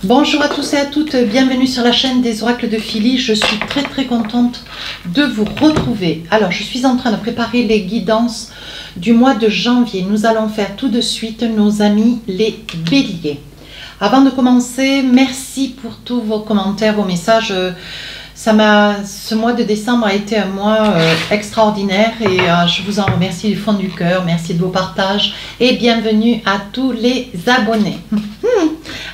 Bonjour à tous et à toutes, bienvenue sur la chaîne des oracles de Philly. Je suis très contente de vous retrouver. Alors, je suis en train de préparer les guidances du mois de janvier. Nous allons faire tout de suite nos amis les béliers. Avant de commencer, merci pour tous vos commentaires, vos messages. Ce mois de décembre a été un mois extraordinaire et je vous en remercie du fond du cœur. Merci de vos partages et bienvenue à tous les abonnés.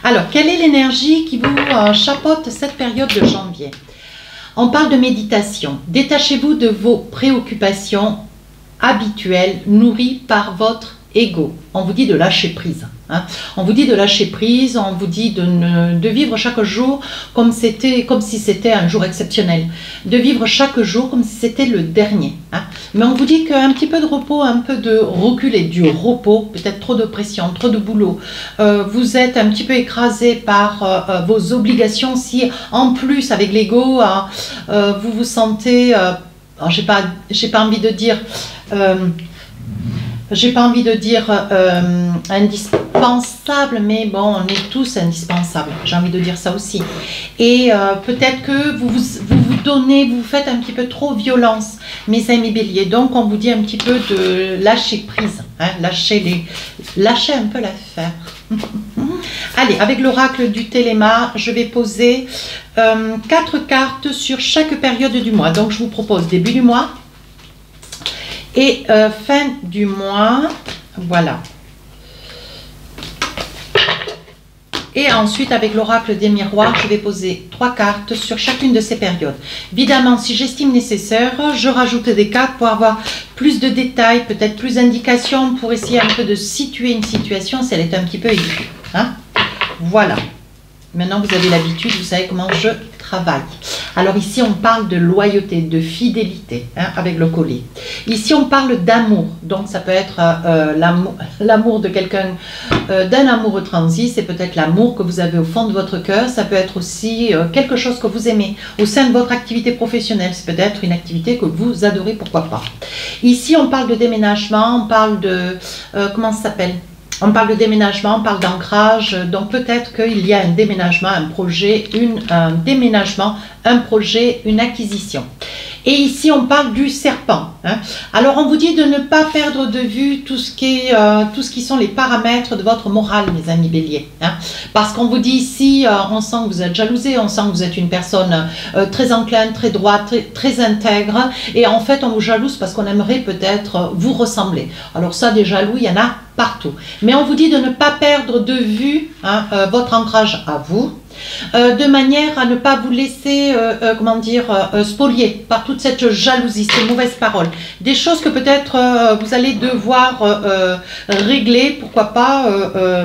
Alors, quelle est l'énergie qui vous chapeaute cette période de janvier? On parle de méditation. Détachez-vous de vos préoccupations habituelles nourries par votre ego. On vous dit de lâcher prise. On vous dit de lâcher prise, on vous dit de vivre chaque jour comme si c'était un jour exceptionnel. De vivre chaque jour comme si c'était le dernier. Mais on vous dit qu'un petit peu de repos, un peu de recul et du repos, peut-être trop de pression, trop de boulot. Vous êtes un petit peu écrasé par vos obligations. Si en plus avec l'ego, vous vous sentez, j'ai pas envie de dire... indispensable, mais bon, on est tous indispensables, j'ai envie de dire ça aussi. Et peut-être que vous faites un petit peu trop violence, mes amis béliers. Donc on vous dit un petit peu de lâcher prise, lâcher un peu l'affaire. Allez, avec l'oracle du Téléma, je vais poser 4 cartes sur chaque période du mois. Donc je vous propose début du mois et fin du mois, voilà. Et ensuite, avec l'oracle des miroirs, je vais poser 3 cartes sur chacune de ces périodes. Évidemment, si j'estime nécessaire, je rajoute des cartes pour avoir plus de détails, peut-être plus d'indications, pour essayer un peu de situer une situation si elle est un petit peu aiguë. Voilà. Maintenant, vous avez l'habitude, vous savez comment je travaille. Alors ici, on parle de loyauté, de fidélité, avec le collier. Ici, on parle d'amour. Donc, ça peut être l'amour de quelqu'un, d'un amoureux transi. C'est peut-être l'amour que vous avez au fond de votre cœur. Ça peut être aussi quelque chose que vous aimez au sein de votre activité professionnelle. C'est peut-être une activité que vous adorez, pourquoi pas. Ici, on parle de déménagement, on parle de... comment ça s'appelle ? On parle de déménagement, on parle d'ancrage, donc peut-être qu'il y a un déménagement, un projet, un projet, une acquisition. Et ici, on parle du serpent. Alors, on vous dit de ne pas perdre de vue tout ce qui sont les paramètres de votre morale, mes amis béliers. Parce qu'on vous dit ici, on sent que vous êtes jalousé, on sent que vous êtes une personne très encline, très droite, très intègre. Et en fait, on vous jalouse parce qu'on aimerait peut-être vous ressembler. Alors ça, des jaloux, il y en a partout. Mais on vous dit de ne pas perdre de vue votre ancrage à vous, de manière à ne pas vous laisser, spolier par toute cette jalousie, ces mauvaises paroles. Des choses que peut-être vous allez devoir régler, pourquoi pas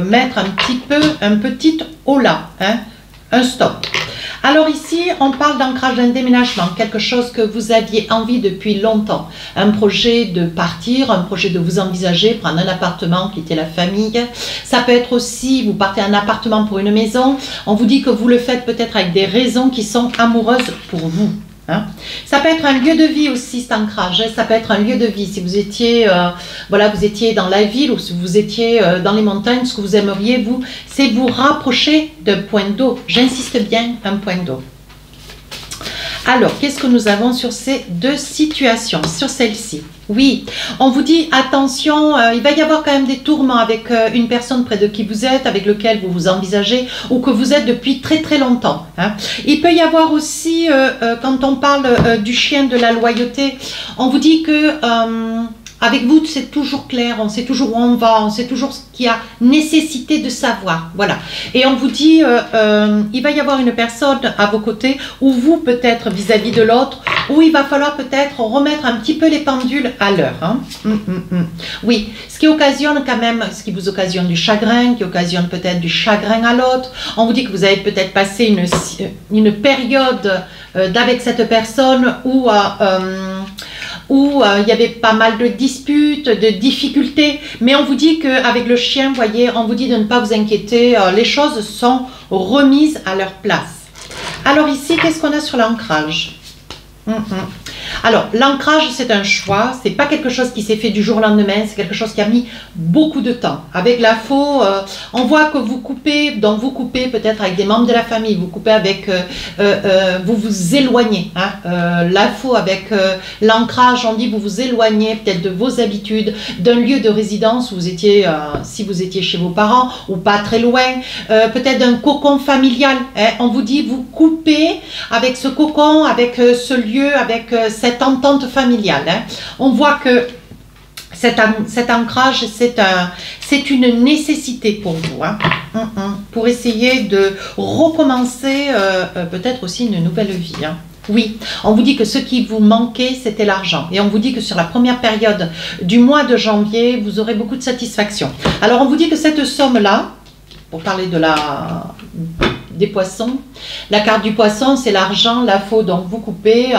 mettre un petit holà, un stop. Alors ici, on parle d'ancrage, d'un déménagement, quelque chose que vous aviez envie depuis longtemps. Un projet de partir, un projet de vous envisager, prendre un appartement, quitter la famille. Ça peut être aussi, vous partez un appartement pour une maison. On vous dit que vous le faites peut-être avec des raisons qui sont amoureuses pour vous. Ça peut être un lieu de vie aussi, cet ancrage. Ça peut être un lieu de vie. Si vous étiez, vous étiez dans la ville ou si vous étiez dans les montagnes, ce que vous aimeriez, vous, c'est vous rapprocher d'un point d'eau. J'insiste bien, un point d'eau. Alors, qu'est-ce que nous avons sur ces deux situations, sur celle-ci? Oui, on vous dit attention, il va y avoir quand même des tourments avec une personne près de qui vous êtes, avec lequel vous vous envisagez ou que vous êtes depuis très longtemps. Il peut y avoir aussi, quand on parle du chien de la loyauté, on vous dit que... avec vous, c'est toujours clair, on sait toujours où on va, on sait toujours ce qu'il y a nécessité de savoir. Voilà. Et on vous dit, il va y avoir une personne à vos côtés, ou vous peut-être vis-à-vis de l'autre, où il va falloir peut-être remettre un petit peu les pendules à l'heure. Oui, ce qui occasionne quand même, ce qui vous occasionne du chagrin, qui occasionne peut-être du chagrin à l'autre. On vous dit que vous avez peut-être passé une période avec cette personne où il y avait pas mal de disputes, de difficultés, mais on vous dit qu'avec le chien, vous voyez, on vous dit de ne pas vous inquiéter, les choses sont remises à leur place. Alors ici, qu'est-ce qu'on a sur l'ancrage? Alors, l'ancrage, c'est un choix, c'est pas quelque chose qui s'est fait du jour au lendemain, c'est quelque chose qui a mis beaucoup de temps. Avec la faux, on voit que vous coupez, donc vous coupez peut-être avec des membres de la famille, vous coupez avec, vous vous éloignez. Hein, la faux avec l'ancrage, on dit vous vous éloignez peut-être de vos habitudes, d'un lieu de résidence où vous étiez, si vous étiez chez vos parents ou pas très loin, peut-être d'un cocon familial. Hein, on vous dit vous coupez avec ce cocon, avec ce lieu, avec cette entente familiale. Hein. On voit que cet ancrage, c'est une nécessité pour vous, hein, pour essayer de recommencer peut-être aussi une nouvelle vie. Hein. Oui, on vous dit que ce qui vous manquait, c'était l'argent. Et on vous dit que sur la première période du mois de janvier, vous aurez beaucoup de satisfaction. Alors, on vous dit que cette somme-là, pour parler de des poissons, la carte du poisson, c'est l'argent, la faux, donc vous coupez.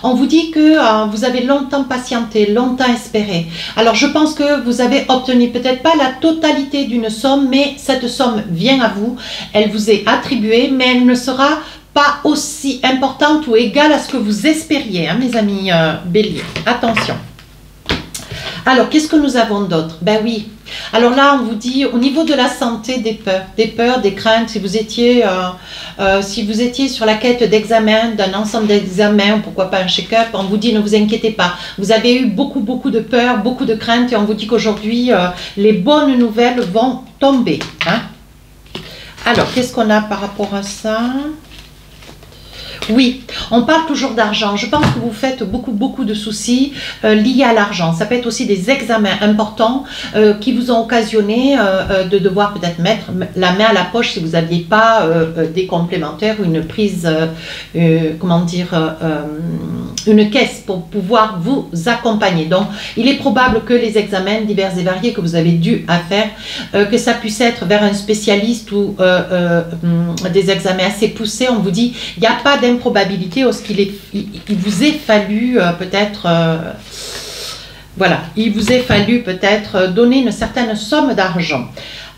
On vous dit que vous avez longtemps patienté, longtemps espéré. Alors, je pense que vous avez obtenu peut-être pas la totalité d'une somme, mais cette somme vient à vous, elle vous est attribuée, mais elle ne sera pas aussi importante ou égale à ce que vous espériez, hein, mes amis béliers. Attention. Alors, qu'est-ce que nous avons d'autre? Ben oui. Alors là, on vous dit, au niveau de la santé, des peurs, des craintes, si vous étiez sur la quête d'examen, d'un ensemble d'examens, pourquoi pas un check-up, on vous dit, ne vous inquiétez pas. Vous avez eu beaucoup de peurs, beaucoup de craintes, et on vous dit qu'aujourd'hui, les bonnes nouvelles vont tomber. Hein. Alors, qu'est-ce qu'on a par rapport à ça? Oui, on parle toujours d'argent. Je pense que vous faites beaucoup de soucis liés à l'argent. Ça peut être aussi des examens importants qui vous ont occasionné de devoir peut-être mettre la main à la poche si vous n'aviez pas des complémentaires ou une prise, comment dire, une caisse pour pouvoir vous accompagner. Donc, il est probable que les examens divers et variés que vous avez dû à faire, que ça puisse être vers un spécialiste ou des examens assez poussés. On vous dit, il n'y a pas d'improbabilité parce qu'il vous est fallu peut-être... voilà, il vous est fallu peut-être donner une certaine somme d'argent.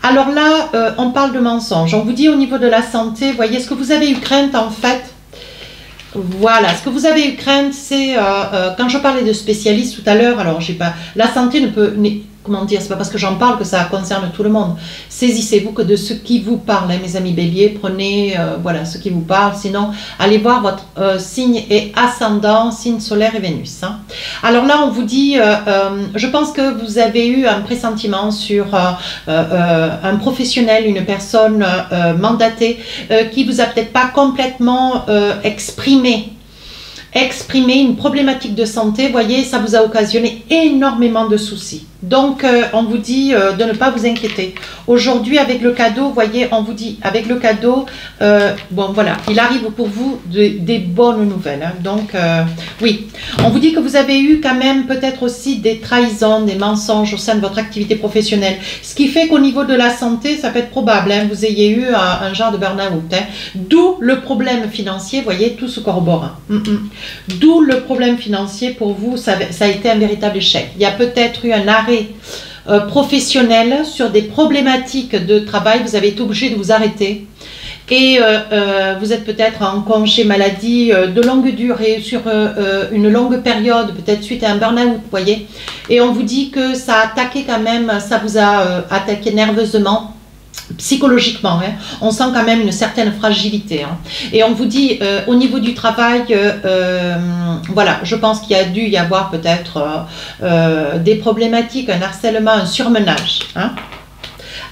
Alors là, on parle de mensonges. On vous dit au niveau de la santé, voyez, ce que vous avez eu crainte en fait, voilà, ce que vous avez eu crainte, c'est quand je parlais de spécialistes tout à l'heure, alors j'ai pas, la santé ne peut, comment dire, c'est pas parce que j'en parle que ça concerne tout le monde. Saisissez-vous que de ce qui vous parle, hein, mes amis béliers, prenez voilà ce qui vous parle, sinon allez voir votre signe et ascendant, signe solaire et Vénus. Hein. Alors là, on vous dit, je pense que vous avez eu un pressentiment sur un professionnel, une personne mandatée qui vous a peut-être pas complètement exprimé une problématique de santé, voyez, ça vous a occasionné énormément de soucis. Donc, on vous dit de ne pas vous inquiéter. Aujourd'hui, avec le cadeau, voyez, on vous dit, avec le cadeau, bon, voilà, il arrive pour vous des bonnes nouvelles. Hein. Donc, oui, on vous dit que vous avez eu quand même peut-être aussi des trahisons, des mensonges au sein de votre activité professionnelle. Ce qui fait qu'au niveau de la santé, ça peut être probable, hein, vous ayez eu un genre de burn-out. Hein. D'où le problème financier, voyez, tout se corrobore. Hein. D'où le problème financier pour vous, ça a été un véritable échec. Il y a peut-être eu un arrêt professionnel sur des problématiques de travail, vous avez été obligé de vous arrêter et vous êtes peut-être en congé maladie de longue durée sur une longue période, peut-être suite à un burn-out, voyez, et on vous dit que ça a attaqué quand même, ça vous a attaqué nerveusement, psychologiquement, hein, on sent quand même une certaine fragilité. Hein. Et on vous dit, au niveau du travail, voilà, je pense qu'il y a dû y avoir peut-être des problématiques, un harcèlement, un surmenage. Hein.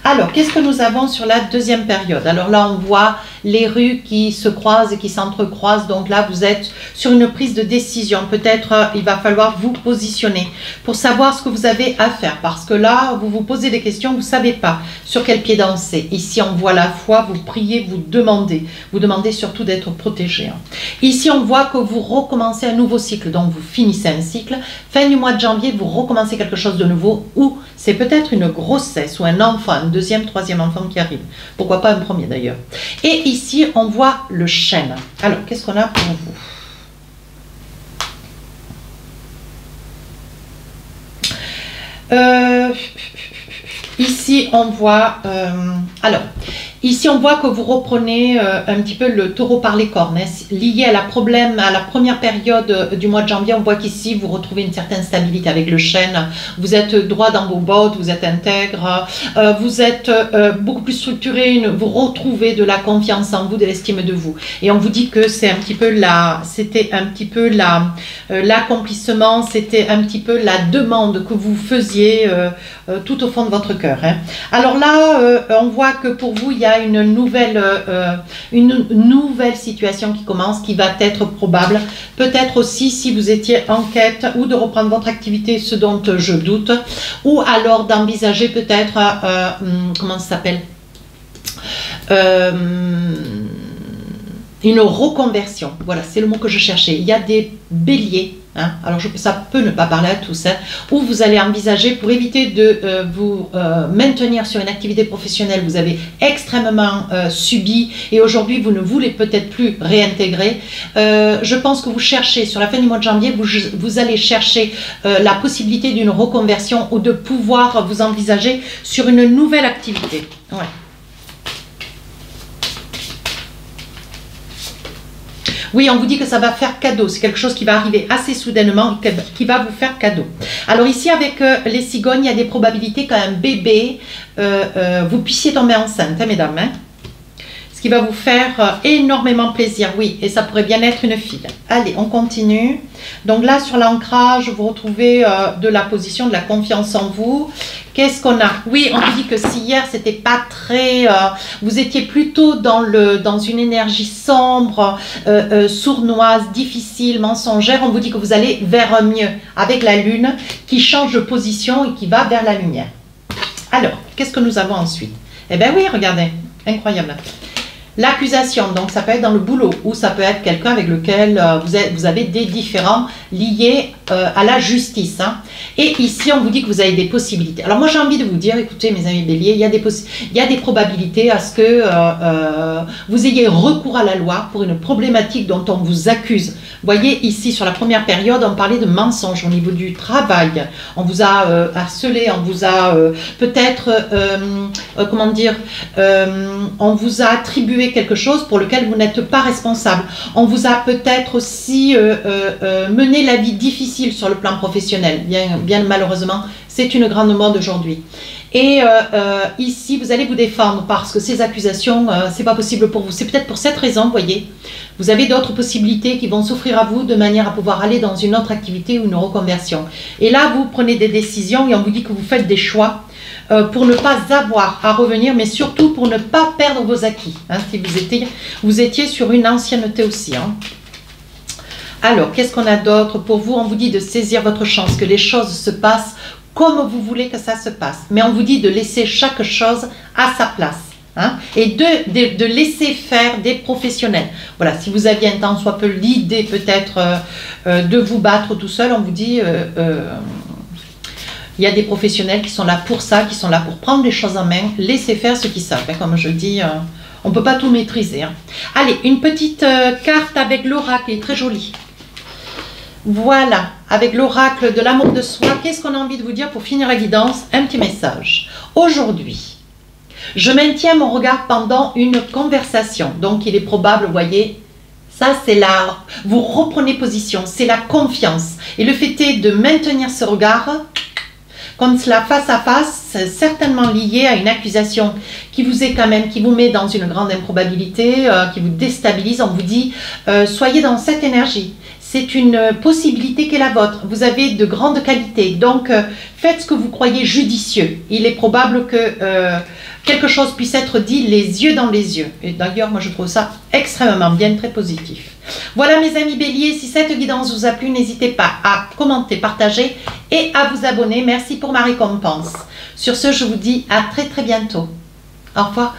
Alors, qu'est-ce que nous avons sur la deuxième période? Alors là, on voit les rues qui se croisent et qui s'entrecroisent. Donc là, vous êtes sur une prise de décision. Peut-être il va falloir vous positionner pour savoir ce que vous avez à faire. Parce que là, vous vous posez des questions, vous ne savez pas sur quel pied danser. Ici, on voit la foi, vous priez, vous demandez. Vous demandez surtout d'être protégé. Hein. Ici, on voit que vous recommencez un nouveau cycle. Donc, vous finissez un cycle. Fin du mois de janvier, vous recommencez quelque chose de nouveau ou c'est peut-être une grossesse ou un enfant, un deuxième, troisième enfant qui arrive. Pourquoi pas un premier d'ailleurs. Et ici, on voit le chêne. Alors, qu'est-ce qu'on a pour vous? Ici, on voit... alors, Ici, on voit que vous reprenez un petit peu le taureau par les cornes, hein, lié à la première période du mois de janvier. On voit qu'ici, vous retrouvez une certaine stabilité avec le chêne. Vous êtes droit dans vos bottes, vous êtes intègre, vous êtes beaucoup plus structuré, vous retrouvez de la confiance en vous, de l'estime de vous. Et on vous dit que c'est un petit peu l'accomplissement, c'était un petit peu la demande que vous faisiez tout au fond de votre cœur. Hein. Alors là, on voit que pour vous, il y a une nouvelle situation qui commence, qui va être probable. Peut-être aussi si vous étiez en quête ou de reprendre votre activité, ce dont je doute, ou alors d'envisager peut-être, comment ça s'appelle, une reconversion. Voilà, c'est le mot que je cherchais. Il y a des béliers. Hein, alors ça peut ne pas parler à tous, hein, où vous allez envisager, pour éviter de vous maintenir sur une activité professionnelle, vous avez extrêmement subi et aujourd'hui vous ne voulez peut-être plus réintégrer. Je pense que vous cherchez, sur la fin du mois de janvier, vous allez chercher la possibilité d'une reconversion ou de pouvoir vous envisager sur une nouvelle activité. Ouais. Oui, on vous dit que ça va faire cadeau. C'est quelque chose qui va arriver assez soudainement, qui va vous faire cadeau. Alors ici, avec les cigognes, il y a des probabilités qu'un bébé, vous puissiez tomber enceinte, hein, mesdames. Hein, ce qui va vous faire énormément plaisir, oui. Et ça pourrait bien être une fille. Allez, on continue. Donc là, sur l'ancrage, vous retrouvez de la position, de la confiance en vous. Qu'est-ce qu'on a? Oui, on vous dit que si hier, c'était pas très... vous étiez plutôt dans une énergie sombre, sournoise, difficile, mensongère. On vous dit que vous allez vers un mieux avec la lune qui change de position et qui va vers la lumière. Alors, qu'est-ce que nous avons ensuite? Eh bien oui, regardez, incroyable. L'accusation, donc ça peut être dans le boulot ou ça peut être quelqu'un avec lequel vous avez des différends liés à la justice. Hein. Et ici, on vous dit que vous avez des possibilités. Alors moi, j'ai envie de vous dire, écoutez mes amis béliers, il y a des probabilités à ce que vous ayez recours à la loi pour une problématique dont on vous accuse. Vous voyez, ici, sur la première période, on parlait de mensonges au niveau du travail. On vous a harcelé, on vous a peut-être, comment dire, on vous a attribué quelque chose pour lequel vous n'êtes pas responsable. On vous a peut-être aussi mené la vie difficile sur le plan professionnel. Bien malheureusement, c'est une grande mode aujourd'hui. Et ici, vous allez vous défendre parce que ces accusations, c'est pas possible pour vous. C'est peut-être pour cette raison, vous voyez. Vous avez d'autres possibilités qui vont s'offrir à vous de manière à pouvoir aller dans une autre activité ou une reconversion. Et là, vous prenez des décisions et on vous dit que vous faites des choix pour ne pas avoir à revenir, mais surtout pour ne pas perdre vos acquis. Hein, si vous étiez sur une ancienneté aussi. Hein. Alors, qu'est-ce qu'on a d'autre pour vous? On vous dit de saisir votre chance, que les choses se passent comme vous voulez que ça se passe. Mais on vous dit de laisser chaque chose à sa place. Hein, et de laisser faire des professionnels. Voilà, si vous aviez un tant soit peu l'idée peut-être de vous battre tout seul, on vous dit... il y a des professionnels qui sont là pour ça, qui sont là pour prendre les choses en main, laisser faire ce qu'ils savent. Hein, comme je dis, on ne peut pas tout maîtriser. Hein. Allez, une petite carte avec l'oracle, qui est très jolie. Voilà, avec l'oracle de l'amour de soi, qu'est-ce qu'on a envie de vous dire pour finir la guidance? Un petit message. Aujourd'hui, je maintiens mon regard pendant une conversation. Donc, il est probable, vous voyez, ça c'est là, vous reprenez position, c'est la confiance. Et le fait est de maintenir ce regard... comme cela face à face, c'est certainement lié à une accusation qui vous est quand même, qui vous met dans une grande improbabilité, qui vous déstabilise. On vous dit, soyez dans cette énergie. C'est une possibilité qui est la vôtre. Vous avez de grandes qualités. Donc, faites ce que vous croyez judicieux. Il est probable que quelque chose puisse être dit les yeux dans les yeux. Et d'ailleurs, moi, je trouve ça extrêmement bien, très positif. Voilà, mes amis béliers. Si cette guidance vous a plu, n'hésitez pas à commenter, partager et à vous abonner. Merci pour ma récompense. Sur ce, je vous dis à très, très bientôt. Au revoir.